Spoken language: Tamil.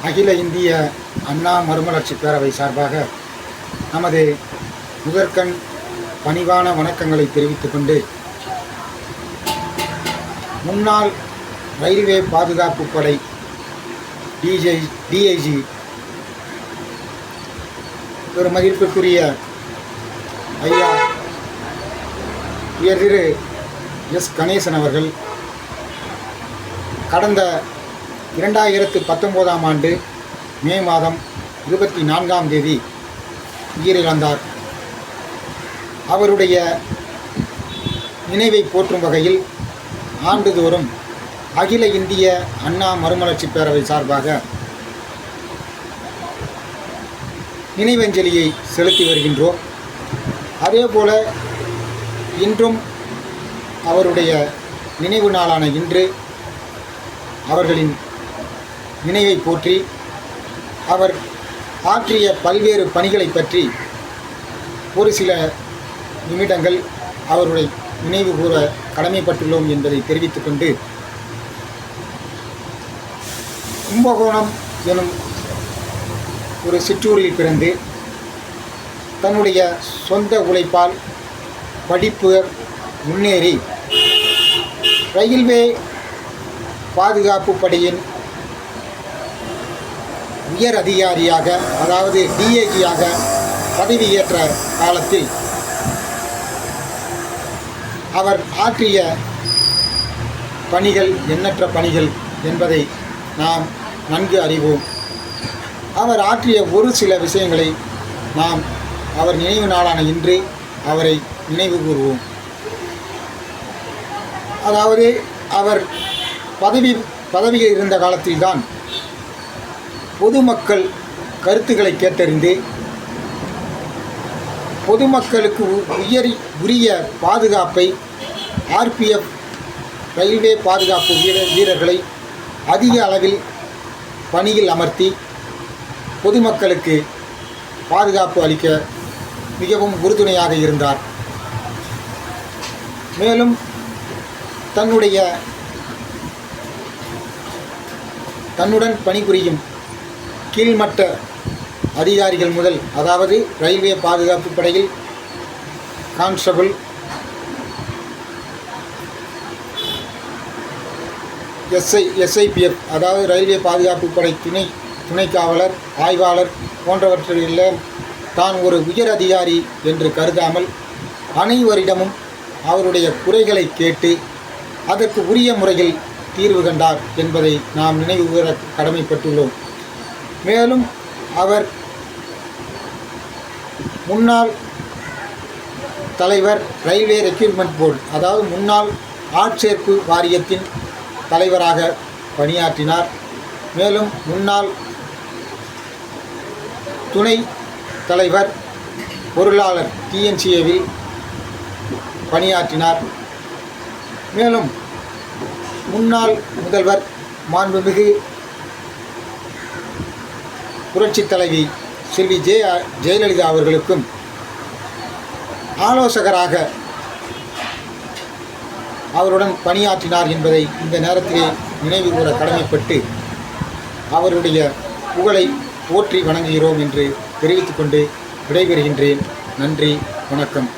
அகில இந்திய அண்ணா மறுமலர்ச்சி பேரவை சார்பாக நமது முதற்கண் பணிவான வணக்கங்களை தெரிவித்துக் கொண்டு, முன்னாள் ரயில்வே பாதுகாப்பு படை டிஐஜி ஒரு மதிப்பிற்குரிய ஐயா உயர் திரு எஸ் கணேசன் அவர்கள் கடந்த 2019ஆம் ஆண்டு மே மாதம் 24ஆம் தேதி உயிரிழந்தார். அவருடைய நினைவை போற்றும் வகையில் ஆண்டுதோறும் அகில இந்திய அண்ணா மறுமலர்ச்சி பேரவை சார்பாக நினைவஞ்சலியை செலுத்தி வருகின்றோம். அதேபோல இன்றும் அவருடைய நினைவு நாளான இன்று அவர்களின் நினைவை போற்றி அவர் ஆற்றிய பல்வேறு பணிகளை பற்றி ஒரு சில நிமிடங்கள் அவருடைய நினைவு கூற கடமைப்பட்டுள்ளோம் என்பதை தெரிவித்துக் கொண்டு, கும்பகோணம் எனும் ஒரு சிற்றூரில் பிறந்து தன்னுடைய சொந்த உழைப்பால் படிப்பு முன்னேறி ரயில்வே பாதுகாப்பு படையின் உயர் அதிகாரியாக, அதாவது டிஐஜியாக பதவியேற்ற காலத்தில் அவர் ஆற்றிய பணிகள் எண்ணற்ற பணிகள் என்பதை நாம் நன்கு அறிவோம். அவர் ஆற்றிய ஒரு சில விஷயங்களை நாம் அவர் நினைவு நாளான இன்று அவரை நினைவு கூறுவோம். அதாவது அவர் பதவியில் இருந்த காலத்தில்தான் பொதுமக்கள் கருத்துக்களை கேட்டறிந்து பொதுமக்களுக்கு உரிய பாதுகாப்பை ஆர்பிஎஃப் ரயில்வே பாதுகாப்பு வீரர்களை அதிக அளவில் பணியில் அமர்த்தி பொதுமக்களுக்கு பாதுகாப்பு அளிக்க மிகவும் உறுதுணையாக இருந்தார். மேலும் தன்னுடன் பணிபுரியும் கீழ்மட்ட அதிகாரிகள் முதல், அதாவது ரயில்வே பாதுகாப்பு படையில் கான்ஸ்டபிள், எஸ்ஐபிஎஃப் அதாவது ரயில்வே பாதுகாப்பு படை துணை காவலர், ஆய்வாளர் போன்றவற்றில் தான் ஒரு உயர் அதிகாரி என்று கருதாமல் அனைவரிடமும் அவருடைய குறைகளை கேட்டு அதற்கு உரிய முறையில் தீர்வு கண்டார் என்பதை நாம் நினைவு கூற கடமைப்பட்டுள்ளோம். மேலும் அவர் முன்னாள் தலைவர், ரயில்வே ரெக்ரூட்மெண்ட் போர்டு அதாவது முன்னாள் ஆட்சேர்ப்பு வாரியத்தின் தலைவராக பணியாற்றினார். மேலும் முன்னாள் துணை தலைவர், பொருளாளர் டிஎன்சிஏவில் பணியாற்றினார். மேலும் முன்னாள் முதல்வர் மாண்புமிகு புரட்சித் தலைவி செல்வி ஜெயலலிதா அவர்களுக்கும் ஆலோசகராக அவருடன் பணியாற்றினார் என்பதை இந்த நேரத்திலே நினைவு கூற கடமைப்பட்டு அவருடைய புகழை போற்றி வணங்குகிறோம் என்று தெரிவித்துக்கொண்டு விடைபெறுகின்றேன். நன்றி, வணக்கம்.